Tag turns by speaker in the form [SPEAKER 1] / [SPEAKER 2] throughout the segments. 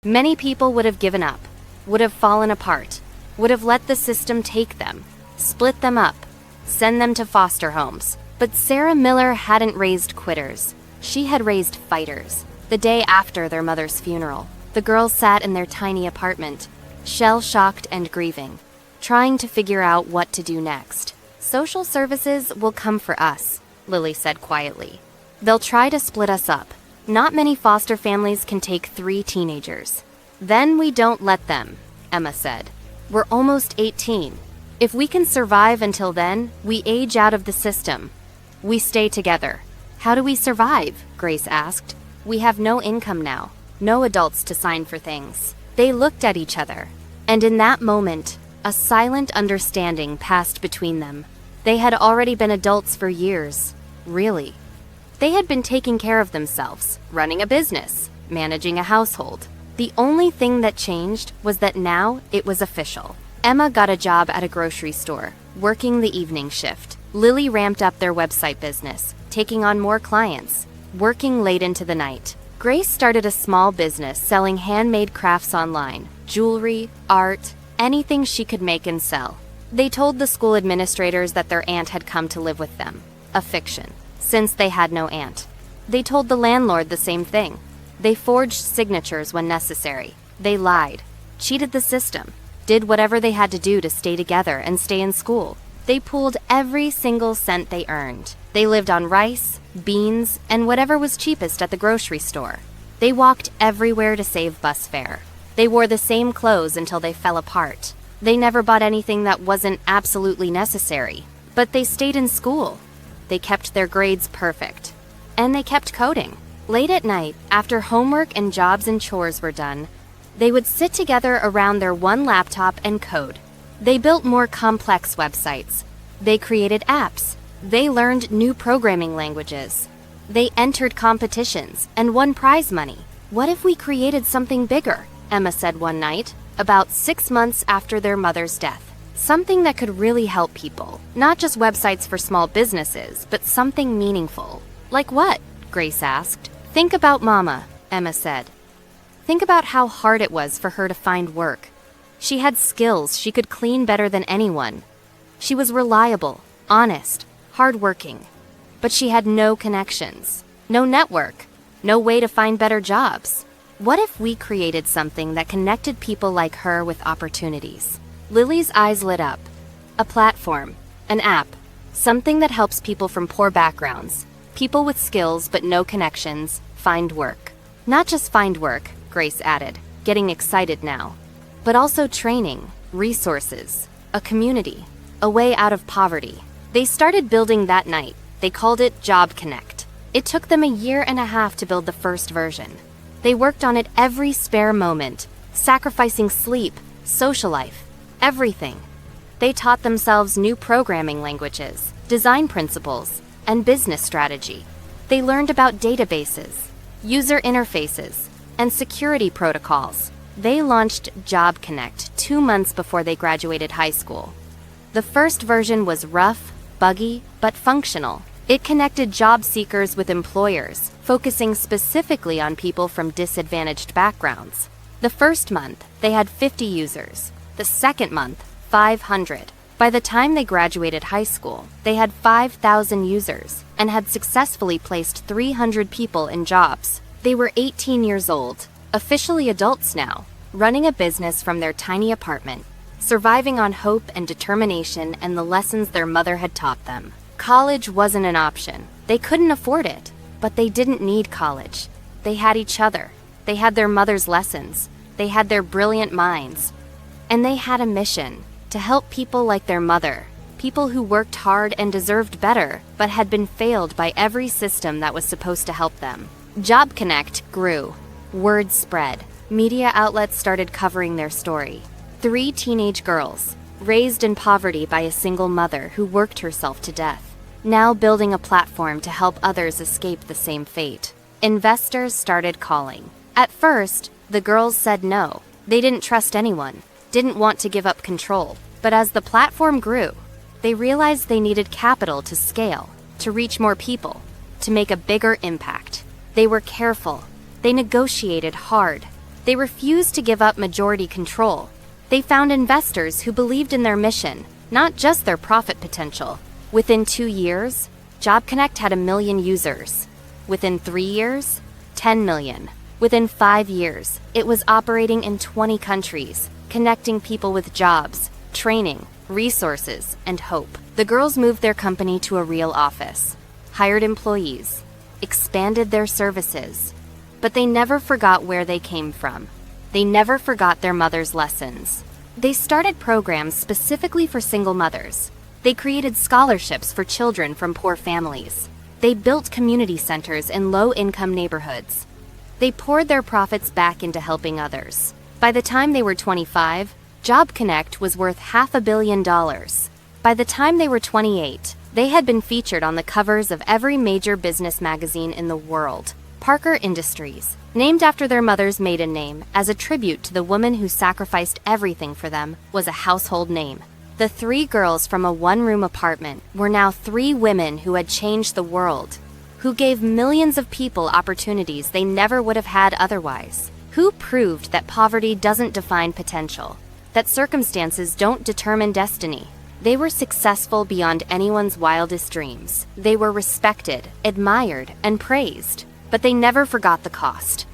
[SPEAKER 1] Many people would have given up, would have fallen apart, would have let the system take them, split them up, send them to foster homes. But Sarah Miller hadn't raised quitters. She had raised fighters. The day after their mother's funeral, the girls sat in their tiny apartment, shell-shocked and grieving, trying to figure out what to do next. "Social services will come for us," Lily said quietly. "They'll try to split us up. Not many foster families can take 3 teenagers. Then we don't let them," Emma said. "We're almost 18. If we can survive until then, we age out of the system. We stay together." "How do we survive?" Grace asked. "We have no income now, no adults to sign for things." They looked at each other, and in that moment, a silent understanding passed between them. They had already been adults for years, really. They had been taking care of themselves, running a business, managing a household. The only thing that changed was that now it was official. Emma got a job at a grocery store, working the evening shift. Lily ramped up their website business, taking on more clients, working late into the night. Grace started a small business selling handmade crafts online, jewelry, art, anything she could make and sell. They told the school administrators that their aunt had come to live with them, a fiction, since they had no aunt. They told the landlord the same thing. They forged signatures when necessary. They lied, cheated the system, did whatever they had to do to stay together and stay in school. They pooled every single cent they earned. They lived on rice, beans, and whatever was cheapest at the grocery store. They walked everywhere to save bus fare. They wore the same clothes until they fell apart. They never bought anything that wasn't absolutely necessary. But they stayed in school. They kept their grades perfect. And they kept coding. Late at night, after homework and jobs and chores were done, they would sit together around their one laptop and code. They built more complex websites. They created apps. They learned new programming languages. They entered competitions and won prize money. "What if we created something bigger?" Emma said one night, about 6 months after their mother's death. "Something that could really help people. Not just websites for small businesses, but something meaningful." "Like what?" Grace asked. "Think about Mama," Emma said. "Think about how hard it was for her to find work. She had skills she could clean better than anyone. She was reliable, honest, hardworking. But she had no connections, no network, no way to find better jobs. What if we created something that connected people like her with opportunities?" Lily's eyes lit up. A platform, an app, something that helps people from poor backgrounds, people with skills but no connections, find work. Not just find work, Grace added, getting excited now, but also training, resources, a community, a way out of poverty. They started building that night. They called it Job Connect. It took them a year and a half to build the first version. They worked on it every spare moment, sacrificing sleep, social life, everything. They taught themselves new programming languages, design principles, and business strategy. They learned about databases, user interfaces, and security protocols. They launched Job Connect 2 months before they graduated high school. The first version was rough, buggy, but functional. It connected job seekers with employers, focusing specifically on people from disadvantaged backgrounds. The first month, they had 50 users. The second month, 500. By the time they graduated high school, they had 5,000 users and had successfully placed 300 people in jobs. They were 18 years old, officially adults now, running a business from their tiny apartment, surviving on hope and determination and the lessons their mother had taught them. College wasn't an option. They couldn't afford it, but they didn't need college. They had each other. They had their mother's lessons. They had their brilliant minds. And they had a mission to help people like their mother, people who worked hard and deserved better, but had been failed by every system that was supposed to help them. Job Connect grew. Word spread. Media outlets started covering their story. 3 teenage girls, raised in poverty by a single mother who worked herself to death, now building a platform to help others escape the same fate. Investors started calling. At first, the girls said no. They didn't trust anyone, didn't want to give up control. But as the platform grew, they realized they needed capital to scale, to reach more people, to make a bigger impact. They were careful. They negotiated hard. They refused to give up majority control. They found investors who believed in their mission, not just their profit potential. Within 2 years, JobConnect had 1 million users. Within 3 years, 10 million. Within 5 years, it was operating in 20 countries, connecting people with jobs, training, resources, and hope. The girls moved their company to a real office, hired employees, expanded their services. But they never forgot where they came from. They never forgot their mother's lessons. They started programs specifically for single mothers. They created scholarships for children from poor families. They built community centers in low-income neighborhoods. They poured their profits back into helping others. By the time they were 25, JobConnect was worth $500 million. By the time they were 28, they had been featured on the covers of every major business magazine in the world. Parker Industries, named after their mother's maiden name as a tribute to the woman who sacrificed everything for them, was a household name. The 3 girls from a one-room apartment were now 3 women who had changed the world, who gave millions of people opportunities they never would have had otherwise, who proved that poverty doesn't define potential, that circumstances don't determine destiny. They were successful beyond anyone's wildest dreams. They were respected, admired, and praised. But they never forgot the cost.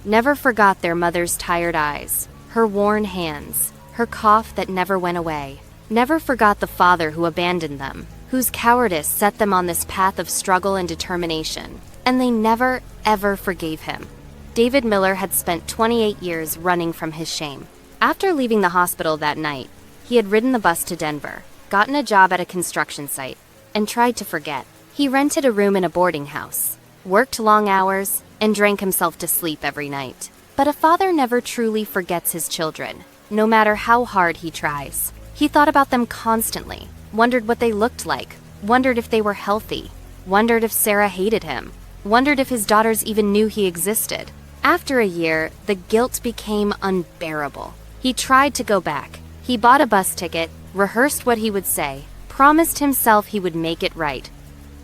[SPEAKER 1] Never forgot their mother's tired eyes, her worn hands, her cough that never went away. Never forgot the father who abandoned them, whose cowardice set them on this path of struggle and determination. And they never, ever forgave him. David Miller had spent 28 years running from his shame. After leaving the hospital that night, he had ridden the bus to Denver, gotten a job at a construction site, and tried to forget. He rented a room in a boarding house, worked long hours, and drank himself to sleep every night. But a father never truly forgets his children, no matter how hard he tries. He thought about them constantly, wondered what they looked like, wondered if they were healthy, wondered if Sarah hated him, wondered if his daughters even knew he existed. After a year, the guilt became unbearable. He tried to go back. He bought a bus ticket, rehearsed what he would say, promised himself he would make it right.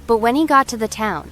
[SPEAKER 1] But when he got to the town,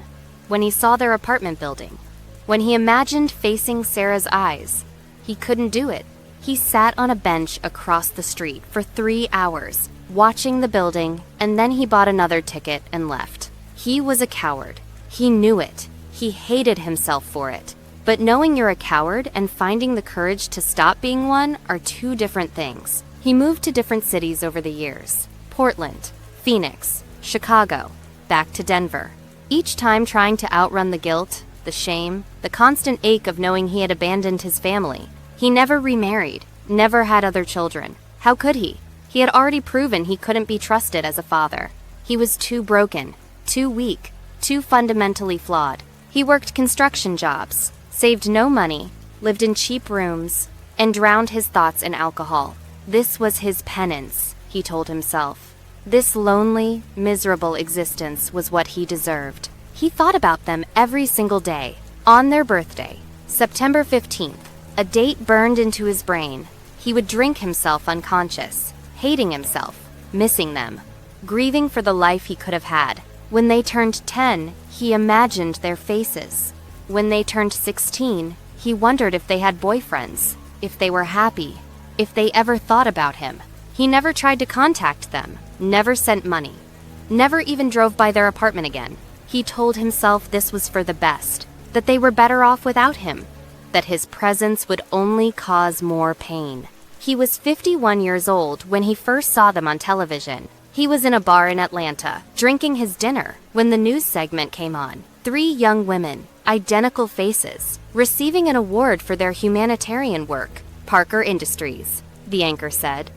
[SPEAKER 1] when he saw their apartment building, when he imagined facing Sarah's eyes, he couldn't do it. He sat on a bench across the street for 3 hours, watching the building, and then he bought another ticket and left. He was a coward. He knew it. He hated himself for it. But knowing you're a coward and finding the courage to stop being one are 2 different things. He moved to different cities over the years: Portland, Phoenix, Chicago, back to Denver. Each time trying to outrun the guilt, the shame, the constant ache of knowing he had abandoned his family. He never remarried, never had other children. How could he? He had already proven he couldn't be trusted as a father. He was too broken, too weak, too fundamentally flawed. He worked construction jobs, saved no money, lived in cheap rooms, and drowned his thoughts in alcohol. This was his penance, he told himself. This lonely, miserable existence was what he deserved. He thought about them every single day. On their birthday, September 15th, a date burned into his brain. He would drink himself unconscious, hating himself, missing them, grieving for the life he could have had. When they turned 10, he imagined their faces. When they turned 16, he wondered if they had boyfriends, if they were happy, if they ever thought about him. He never tried to contact them, never sent money, never even drove by their apartment again. He told himself this was for the best, that they were better off without him, that his presence would only cause more pain. He was 51 years old when he first saw them on television. He was in a bar in Atlanta, drinking his dinner, when the news segment came on. 3 young women, identical faces, receiving an award for their humanitarian work. Parker Industries, the anchor said.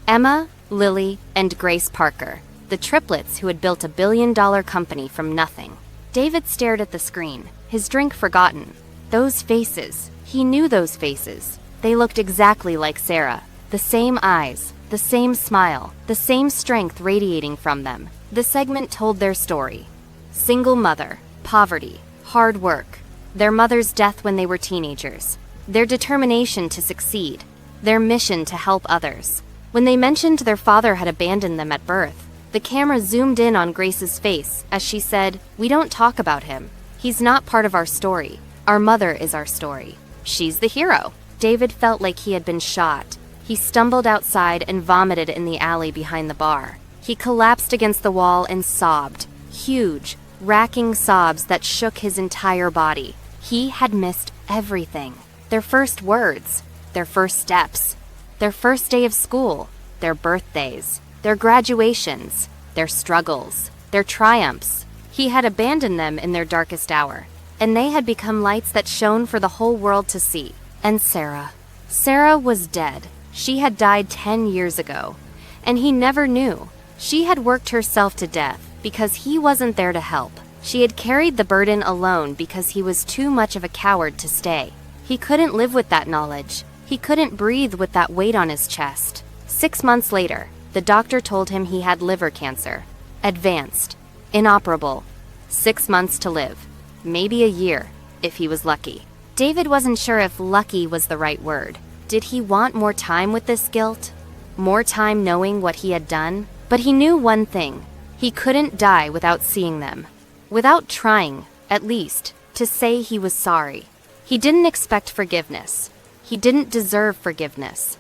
[SPEAKER 1] Emma, Lily, and Grace Parker, the triplets who had built a billion-dollar company from nothing. David stared at the screen, his drink forgotten. Those faces, he knew those faces. They looked exactly like Sarah. The same eyes, the same smile, the same strength radiating from them. The segment told their story. Single mother, poverty, hard work, their mother's death when they were teenagers, their determination to succeed, their mission to help others. When they mentioned their father had abandoned them at birth, the camera zoomed in on Grace's face as she said, "We don't talk about him. He's not part of our story. Our mother is our story." She's the hero. David felt like he had been shot. He stumbled outside and vomited in the alley behind the bar. He collapsed against the wall and sobbed. Huge, racking sobs that shook his entire body. He had missed everything. Their first words, their first steps, their first day of school, their birthdays, their graduations, their struggles, their triumphs. He had abandoned them in their darkest hour, and they had become lights that shone for the whole world to see. And Sarah. Sarah was dead. She had died 10 years ago, and he never knew. She had worked herself to death because he wasn't there to help. She had carried the burden alone because he was too much of a coward to stay. He couldn't live with that knowledge. He couldn't breathe with that weight on his chest. 6 months later, the doctor told him he had liver cancer. Advanced. Inoperable. 6 months to live. Maybe a year, if he was lucky. David wasn't sure if lucky was the right word. Did he want more time with this guilt? More time knowing what he had done? But he knew one thing. He couldn't die without seeing them. Without trying, at least, to say he was sorry. He didn't expect forgiveness. He didn't deserve forgiveness.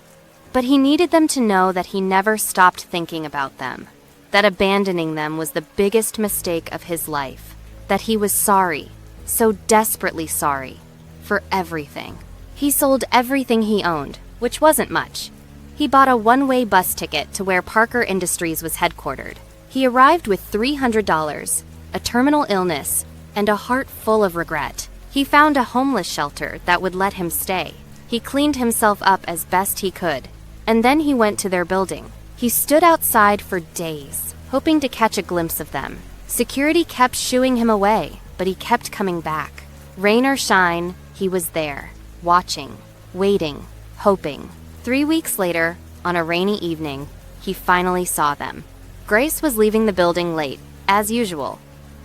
[SPEAKER 1] But he needed them to know that he never stopped thinking about them. That abandoning them was the biggest mistake of his life. That he was sorry, so desperately sorry, for everything. He sold everything he owned, which wasn't much. He bought a one-way bus ticket to where Parker Industries was headquartered. He arrived with $300, a terminal illness, and a heart full of regret. He found a homeless shelter that would let him stay. He cleaned himself up as best he could, and then he went to their building. He stood outside for days, hoping to catch a glimpse of them. Security kept shooing him away, but he kept coming back. Rain or shine, he was there, watching, waiting, hoping. 3 weeks later, on a rainy evening, he finally saw them. Grace was leaving the building late, as usual.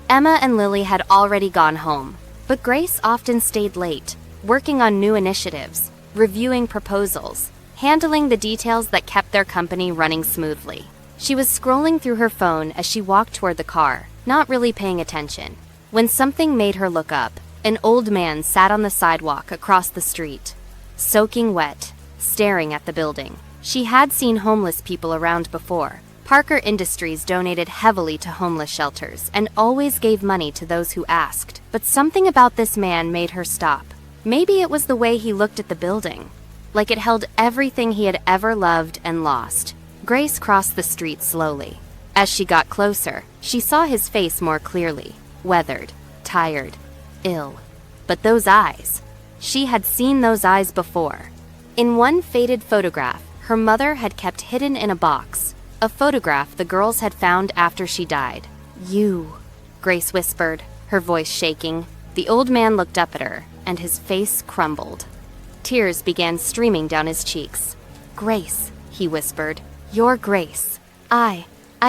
[SPEAKER 1] Emma and Lily had already gone home, but Grace often stayed late, working on new initiatives, reviewing proposals, handling the details that kept their company running smoothly. She was scrolling through her phone as she walked toward the car, not really paying attention, when something made her look up. An old man sat on the sidewalk across the street, soaking wet, staring at the building. She had seen homeless people around before. Parker Industries donated heavily to homeless shelters and always gave money to those who asked. But something about this man made her stop. Maybe it was the way he looked at the building, like it held everything he had ever loved and lost. Grace crossed the street slowly. As she got closer, she saw his face more clearly, weathered, tired, ill. But those eyes, she had seen those eyes before. In one faded photograph, her mother had kept hidden in a box, a photograph the girls had found after she died. "You," Grace whispered, her voice shaking. The old man looked up at her, and his face crumbled. Tears began streaming down his cheeks. "Grace," he whispered, "your Grace. I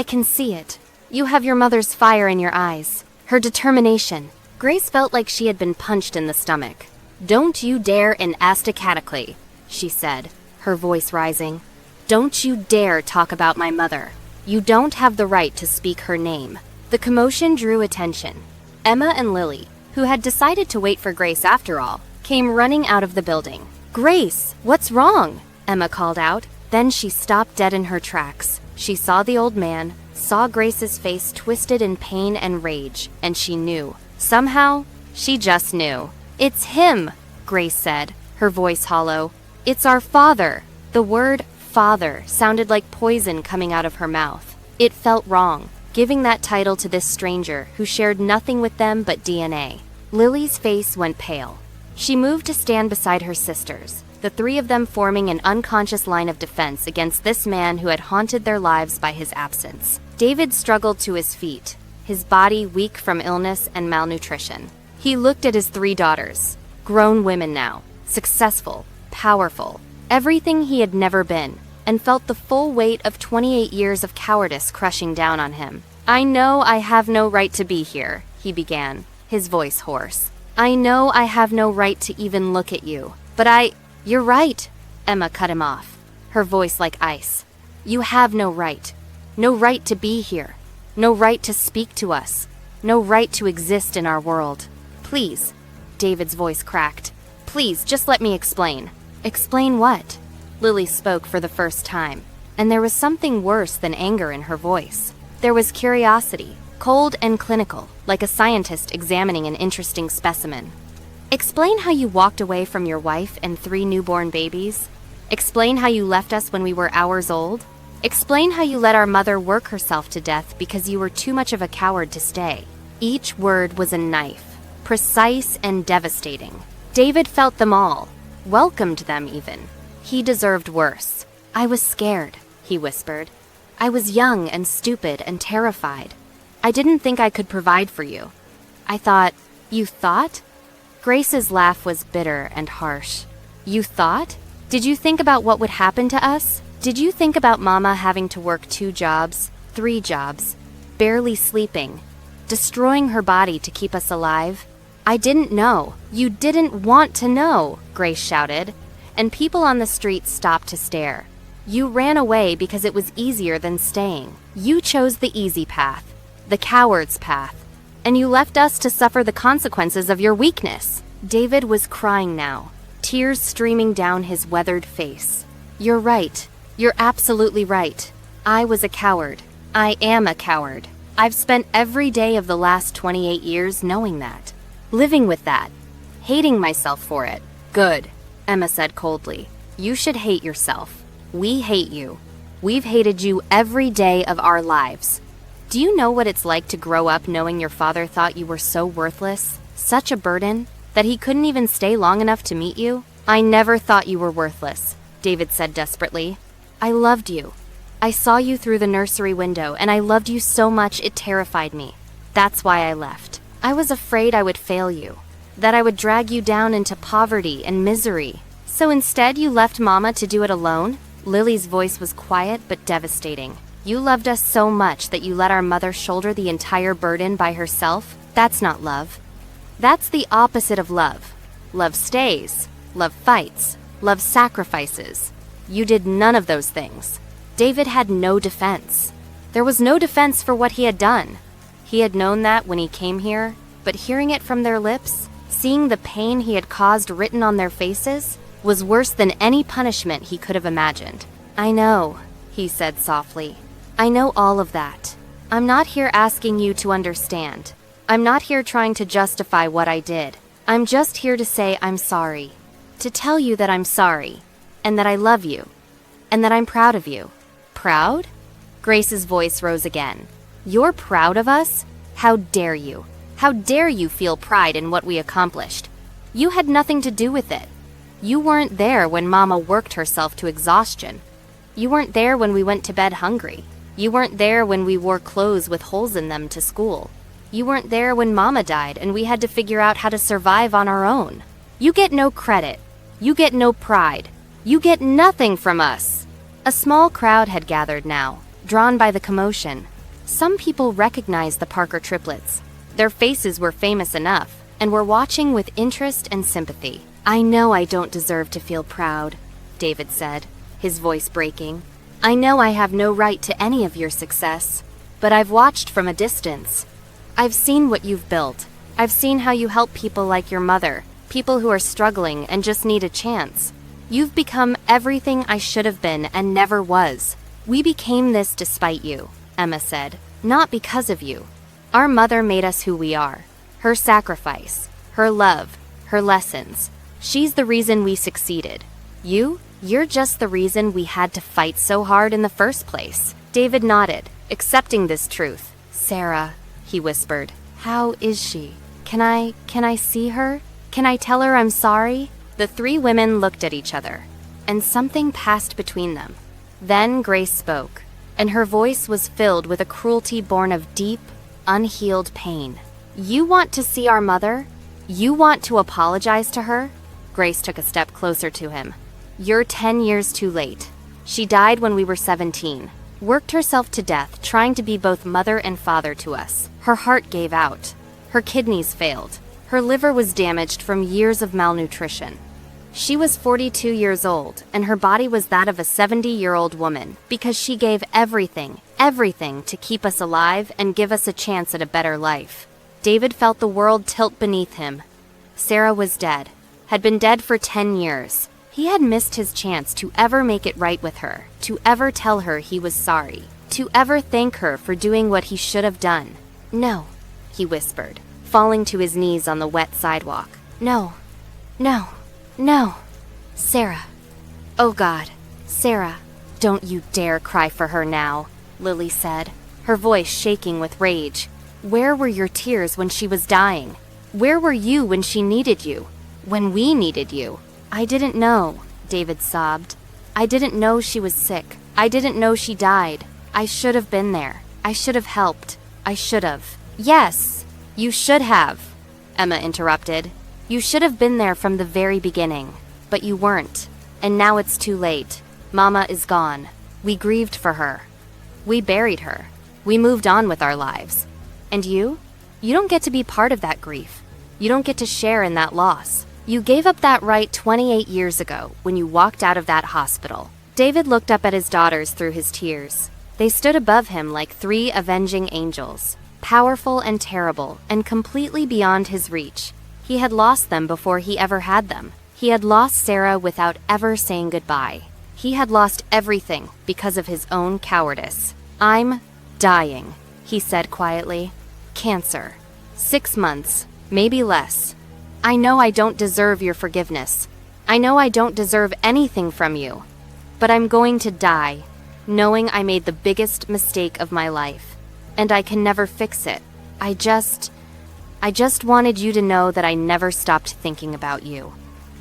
[SPEAKER 1] can see it. You have your mother's fire in your eyes, her determination." Grace felt like she had been punched in the stomach. "Don't you dare in Astacatacly," she said, her voice rising. "Don't you dare talk about my mother. You don't have the right to speak her name." The commotion drew attention. Emma and Lily, who had decided to wait for Grace after all, came running out of the building. "Grace, what's wrong?" Emma called out. Then she stopped dead in her tracks. She saw the old man, saw Grace's face twisted in pain and rage, and she knew. Somehow, she just knew. "It's him," Grace said, her voice hollow. "It's our father." The word father sounded like poison coming out of her mouth. It felt wrong, giving that title to this stranger who shared nothing with them but DNA. Lily's face went pale. She moved to stand beside her sisters, the three of them forming an unconscious line of defense against this man who had haunted their lives by his absence. David struggled to his feet, his body weak from illness and malnutrition. He looked at his 3 daughters, grown women now, successful, powerful, everything he had never been, and felt the full weight of 28 years of cowardice crushing down on him. "I know I have no right to be here," he began, his voice hoarse. "I know I have no right to even look at you, but You're right," Emma cut him off, her voice like ice. "You have no right. No right to be here. No right to speak to us. No right to exist in our world. Please," David's voice cracked, Please, just let me explain." "Explain what?" Lily spoke for the first time, and there was something worse than anger in her voice. There was curiosity, cold and clinical, like a scientist examining an interesting specimen. "Explain how you walked away from your wife and 3 newborn babies. Explain how you left us when we were hours old. Explain how you let our mother work herself to death because you were too much of a coward to stay." Each word was a knife, precise and devastating. David felt them all, welcomed them even. He deserved worse. "I was scared," he whispered. "I was young and stupid and terrified. I didn't think I could provide for you. I thought—" "You thought?" Grace's laugh was bitter and harsh. "You thought? Did you think about what would happen to us? Did you think about Mama having to work 2 jobs, 3 jobs, barely sleeping, destroying her body to keep us alive? I didn't know. You didn't want to know," Grace shouted, and people on the street stopped to stare. "You ran away because it was easier than staying. You chose the easy path, the coward's path, and you left us to suffer the consequences of your weakness." David was crying now, tears streaming down his weathered face. "You're right. You're absolutely right. I was a coward. I am a coward. I've spent every day of the last 28 years knowing that. Living with that. Hating myself for it." "Good," Emma said coldly. "You should hate yourself. We hate you. We've hated you every day of our lives. Do you know what it's like to grow up knowing your father thought you were so worthless, such a burden, that he couldn't even stay long enough to meet you?" "I never thought you were worthless," David said desperately. "I loved you. I saw you through the nursery window, and I loved you so much it terrified me. That's why I left. I was afraid I would fail you, that I would drag you down into poverty and misery. So instead you left Mama to do it alone?" Lily's voice was quiet but devastating. "You loved us so much that you let our mother shoulder the entire burden by herself? That's not love. That's the opposite of love. Love stays. Love fights. Love sacrifices. You did none of those things." David had no defense. There was no defense for what he had done. He had known that when he came here, but hearing it from their lips, seeing the pain he had caused written on their faces, was worse than any punishment he could have imagined. "I know," he said softly. "I know all of that. I'm not here asking you to understand. I'm not here trying to justify what I did. I'm just here to say I'm sorry. To tell you that I'm sorry, and that I love you, and that I'm proud of you." "Proud?" Grace's voice rose again. "You're proud of us? How dare you? How dare you feel pride in what we accomplished? You had nothing to do with it. You weren't there when Mama worked herself to exhaustion. You weren't there when we went to bed hungry. You weren't there when we wore clothes with holes in them to school. You weren't there when Mama died and we had to figure out how to survive on our own. You get no credit. You get no pride. You get nothing from us." A small crowd had gathered now, drawn by the commotion. Some people recognized the Parker triplets. Their faces were famous enough, and were watching with interest and sympathy. "I know I don't deserve to feel proud," David said, his voice breaking. "I know I have no right to any of your success, but I've watched from a distance. I've seen what you've built. I've seen how you help people like your mother, people who are struggling and just need a chance. You've become everything I should have been and never was. We became this despite you," Emma said, "not because of you. Our mother made us who we are. Her sacrifice, her love, her lessons. She's the reason we succeeded. You're just the reason we had to fight so hard in the first place." David nodded, accepting this truth. "Sarah," he whispered. "How is she? Can I see her? Can I tell her I'm sorry?" The 3 women looked at each other, and something passed between them. Then Grace spoke, and her voice was filled with a cruelty born of deep, unhealed pain. "You want to see our mother? You want to apologize to her?" Grace took a step closer to him. "You're 10 years too late. She died when we were 17, worked herself to death trying to be both mother and father to us. Her heart gave out. Her kidneys failed. Her liver was damaged from years of malnutrition. She was 42 years old, and her body was that of a 70-year-old woman because she gave everything to keep us alive and give us a chance at a better life." David felt the world tilt beneath him. Sarah was dead, had been dead for 10 years. He had missed his chance to ever make it right with her, to ever tell her he was sorry, to ever thank her for doing what he should have done. "No," he whispered, falling to his knees on the wet sidewalk. "No, no, no, Sarah. Oh God, Sarah, don't you dare cry for her now," Lily said, her voice shaking with rage. "Where were your tears when she was dying? Where were you when she needed you? When we needed you?" "I didn't know," David sobbed. "I didn't know she was sick. I didn't know she died. I should have been there. I should have helped. I should have." "Yes, you should have," Emma interrupted. "You should have been there from the very beginning. But you weren't. And now it's too late. Mama is gone. We grieved for her. We buried her. We moved on with our lives. And you? You don't get to be part of that grief. You don't get to share in that loss. You gave up that right 28 years ago when you walked out of that hospital." David looked up at his daughters through his tears. They stood above him like three avenging angels, powerful and terrible and completely beyond his reach. He had lost them before he ever had them. He had lost Sarah without ever saying goodbye. He had lost everything because of his own cowardice. "I'm dying," he said quietly. "Cancer. 6 months, maybe less. I know I don't deserve your forgiveness. I know I don't deserve anything from you. But I'm going to die, knowing I made the biggest mistake of my life. And I can never fix it. I just wanted you to know that I never stopped thinking about you.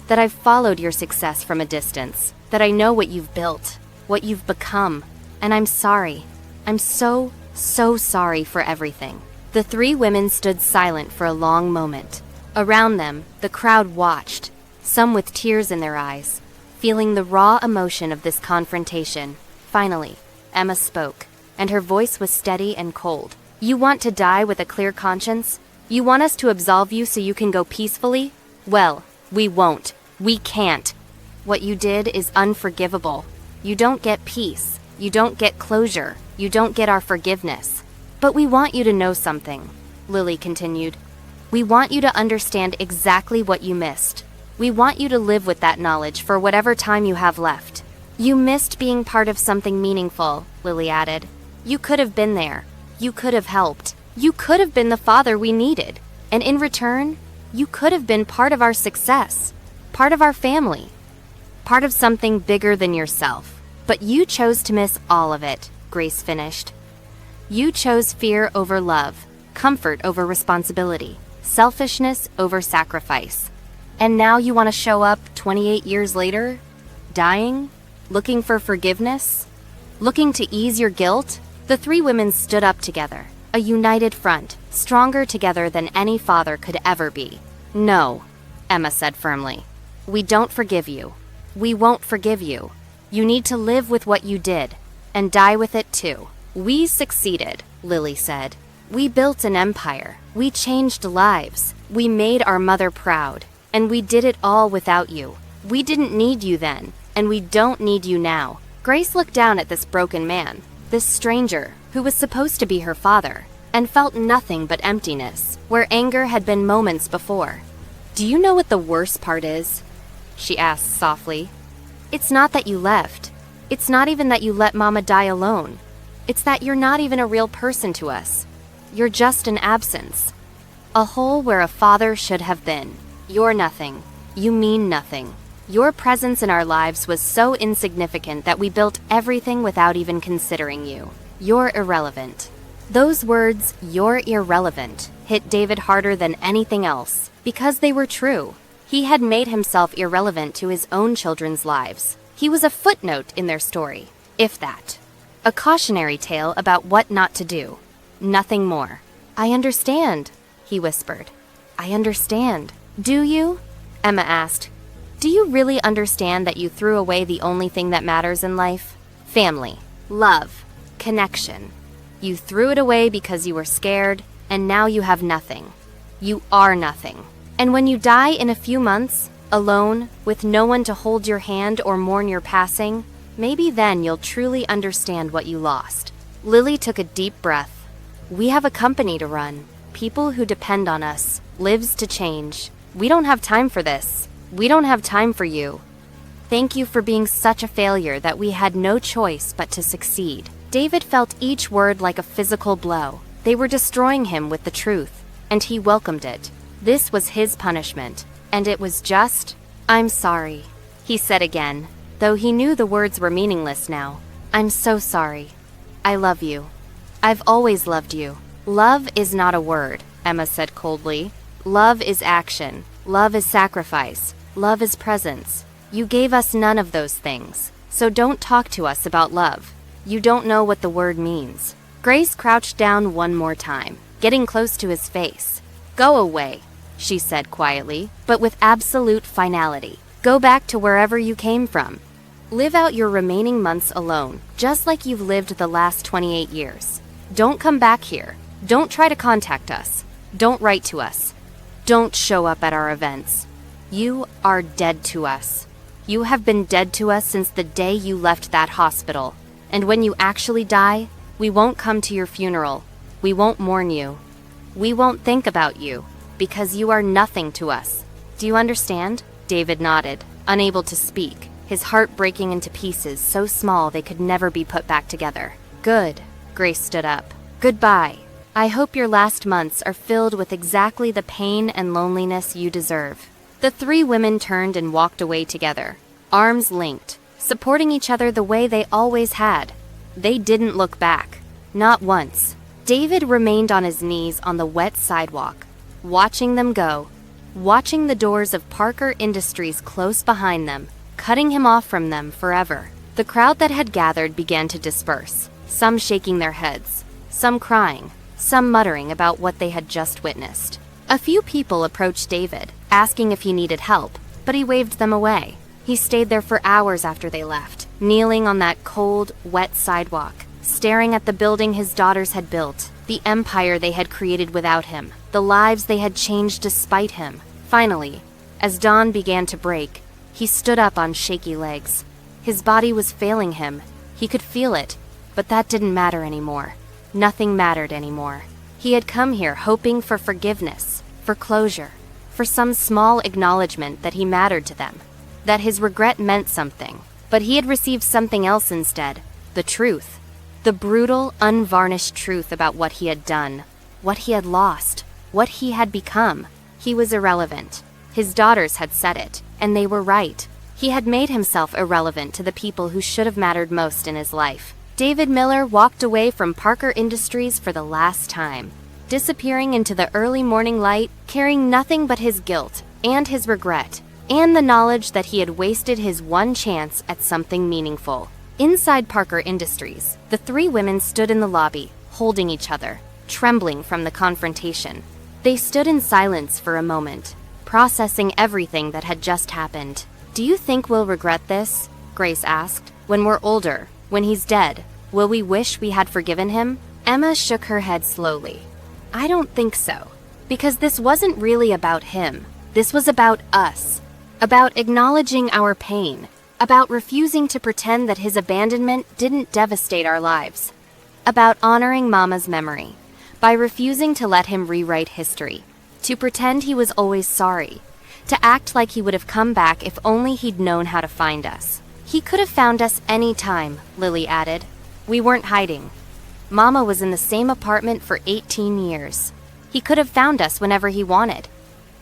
[SPEAKER 1] That I've followed your success from a distance. That I know what you've built, what you've become. And I'm sorry. I'm so sorry for everything." The three women stood silent for a long moment. Around them, the crowd watched, some with tears in their eyes, feeling the raw emotion of this confrontation. Finally, Emma spoke, and her voice was steady and cold. "You want to die with a clear conscience? You want us to absolve you so you can go peacefully? Well, we won't. We can't. What you did is unforgivable. You don't get peace. You don't get closure. You don't get our forgiveness. But we want you to know something," Lily continued. "We want you to understand exactly what you missed. We want you to live with that knowledge for whatever time you have left. You missed being part of something meaningful," Lily added. "You could have been there. You could have helped. You could have been the father we needed. And in return, you could have been part of our success, part of our family, part of something bigger than yourself. But you chose to miss all of it," Grace finished. "You chose fear over love, comfort over responsibility, selfishness over sacrifice. And now you want to show up 28 years later, dying, looking for forgiveness, looking to ease your guilt?" The three women stood up together, a united front, stronger together than any father could ever be. "No," Emma said firmly. "We don't forgive you. We won't forgive you. You need to live with what you did, and die with it too." "We succeeded," Lily said. "We built an empire. We changed lives. We made our mother proud. And we did it all without you. We didn't need you then, and we don't need you now." Grace looked down at this broken man, this stranger who was supposed to be her father, and felt nothing but emptiness, where anger had been moments before. "Do you know what the worst part is?" she asked softly. "It's not that you left. It's not even that you let Mama die alone. It's that you're not even a real person to us. You're just an absence. A hole where a father should have been. You're nothing. You mean nothing. Your presence in our lives was so insignificant that we built everything without even considering you. You're irrelevant." Those words, "you're irrelevant," hit David harder than anything else, because they were true. He had made himself irrelevant to his own children's lives. He was a footnote in their story, if that. A cautionary tale about what not to do. Nothing more. "I understand," he whispered. "I understand." "Do you?" Emma asked. "Do you really understand that you threw away the only thing that matters in life? Family, love, connection. You threw it away because you were scared, and now you have nothing. You are nothing. And when you die in a few months, alone, with no one to hold your hand or mourn your passing, maybe then you'll truly understand what you lost." Lily took a deep breath. "We have a company to run, people who depend on us, lives to change. We don't have time for this. We don't have time for you. Thank you for being such a failure that we had no choice but to succeed." David felt each word like a physical blow. They were destroying him with the truth, and he welcomed it. This was his punishment, and it was just. "I'm sorry," he said again, though he knew the words were meaningless now. "I'm so sorry. I love you. I've always loved you." "Love is not a word," Emma said coldly. "Love is action. Love is sacrifice. Love is presence. You gave us none of those things, so don't talk to us about love. You don't know what the word means." Grace crouched down one more time, getting close to his face. "Go away," she said quietly, but with absolute finality. "Go back to wherever you came from. Live out your remaining months alone, just like you've lived the last 28 years. Don't come back here. Don't try to contact us. Don't write to us. Don't show up at our events. You are dead to us. You have been dead to us since the day you left that hospital. And when you actually die, we won't come to your funeral. We won't mourn you. We won't think about you, because you are nothing to us. Do you understand?" David nodded, unable to speak, his heart breaking into pieces so small they could never be put back together. "Good." Grace stood up. "Goodbye. I hope your last months are filled with exactly the pain and loneliness you deserve." The three women turned and walked away together, arms linked, supporting each other the way they always had. They didn't look back. Not once. David remained on his knees on the wet sidewalk, watching them go, watching the doors of Parker Industries close behind them, cutting him off from them forever. The crowd that had gathered began to disperse, some shaking their heads, some crying, some muttering about what they had just witnessed. A few people approached David, asking if he needed help, but he waved them away. He stayed there for hours after they left, kneeling on that cold, wet sidewalk, staring at the building his daughters had built, the empire they had created without him, the lives they had changed despite him. Finally, as dawn began to break, he stood up on shaky legs. His body was failing him. He could feel it, but that didn't matter anymore. Nothing mattered anymore. He had come here hoping for forgiveness, for closure, for some small acknowledgement that he mattered to them, that his regret meant something. But he had received something else instead, the truth. The brutal, unvarnished truth about what he had done, what he had lost, what he had become. He was irrelevant. His daughters had said it, and they were right. He had made himself irrelevant to the people who should have mattered most in his life. David Miller walked away from Parker Industries for the last time, disappearing into the early morning light, carrying nothing but his guilt and his regret, and the knowledge that he had wasted his one chance at something meaningful. Inside Parker Industries, the three women stood in the lobby, holding each other, trembling from the confrontation. They stood in silence for a moment, processing everything that had just happened. "Do you think we'll regret this?" Grace asked. "When we're older, when he's dead, will we wish we had forgiven him?" Emma shook her head slowly. "I don't think so, because this wasn't really about him. This was about us, about acknowledging our pain, about refusing to pretend that his abandonment didn't devastate our lives, about honoring Mama's memory by refusing to let him rewrite history, to pretend he was always sorry, to act like he would have come back if only he'd known how to find us. He could have found us any time," Lily added. "We weren't hiding. Mama was in the same apartment for 18 years. He could have found us whenever he wanted.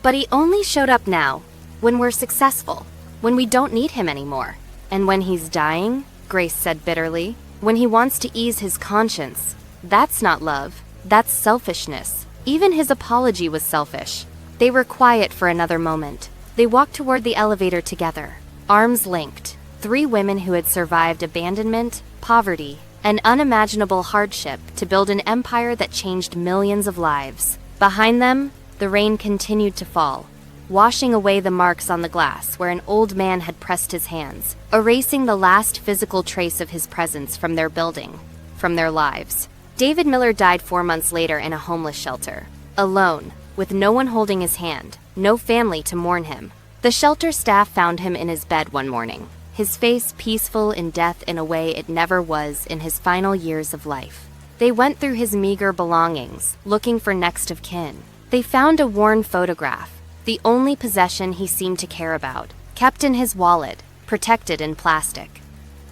[SPEAKER 1] But he only showed up now, when we're successful, when we don't need him anymore. And when he's dying," Grace said bitterly, "when he wants to ease his conscience, that's not love, that's selfishness." Even his apology was selfish. They were quiet for another moment. They walked toward the elevator together, arms linked, three women who had survived abandonment, poverty, and unimaginable hardship to build an empire that changed millions of lives. Behind them, the rain continued to fall, washing away the marks on the glass where an old man had pressed his hands, erasing the last physical trace of his presence from their building, from their lives. David Miller died 4 months later in a homeless shelter, alone, with no one holding his hand, no family to mourn him. The shelter staff found him in his bed one morning, his face peaceful in death in a way it never was in his final years of life. They went through his meager belongings, looking for next of kin. They found a worn photograph, the only possession he seemed to care about, kept in his wallet, protected in plastic.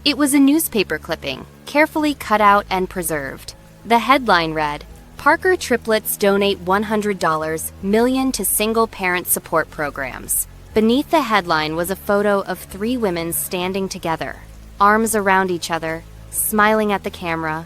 [SPEAKER 1] It was a newspaper clipping, carefully cut out and preserved. The headline read, "Parker Triplets donate $100 million to single-parent support programs." Beneath the headline was a photo of 3 women standing together, arms around each other, smiling at the camera.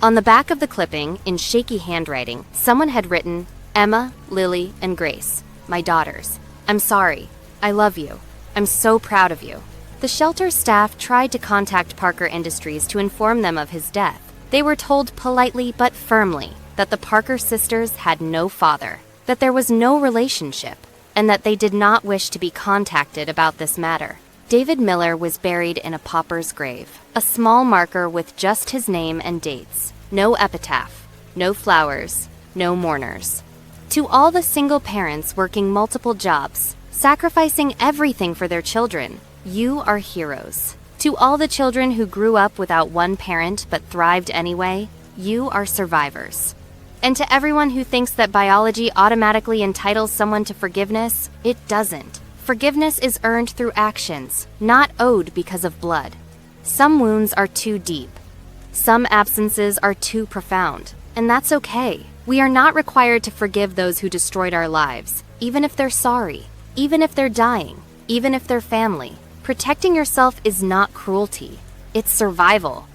[SPEAKER 1] On the back of the clipping, in shaky handwriting, someone had written, "Emma, Lily, and Grace, my daughters. I'm sorry. I love you. I'm so proud of you." The shelter staff tried to contact Parker Industries to inform them of his death. They were told politely but firmly that the Parker sisters had no father, that there was no relationship, and that they did not wish to be contacted about this matter. David Miller was buried in a pauper's grave, a small marker with just his name and dates. No epitaph, no flowers, no mourners. To all the single parents working multiple jobs, sacrificing everything for their children, you are heroes. To all the children who grew up without one parent but thrived anyway, you are survivors. And to everyone who thinks that biology automatically entitles someone to forgiveness, it doesn't. Forgiveness is earned through actions, not owed because of blood. Some wounds are too deep. Some absences are too profound, and that's okay. We are not required to forgive those who destroyed our lives, even if they're sorry, even if they're dying, even if they're family. Protecting yourself is not cruelty. It's survival.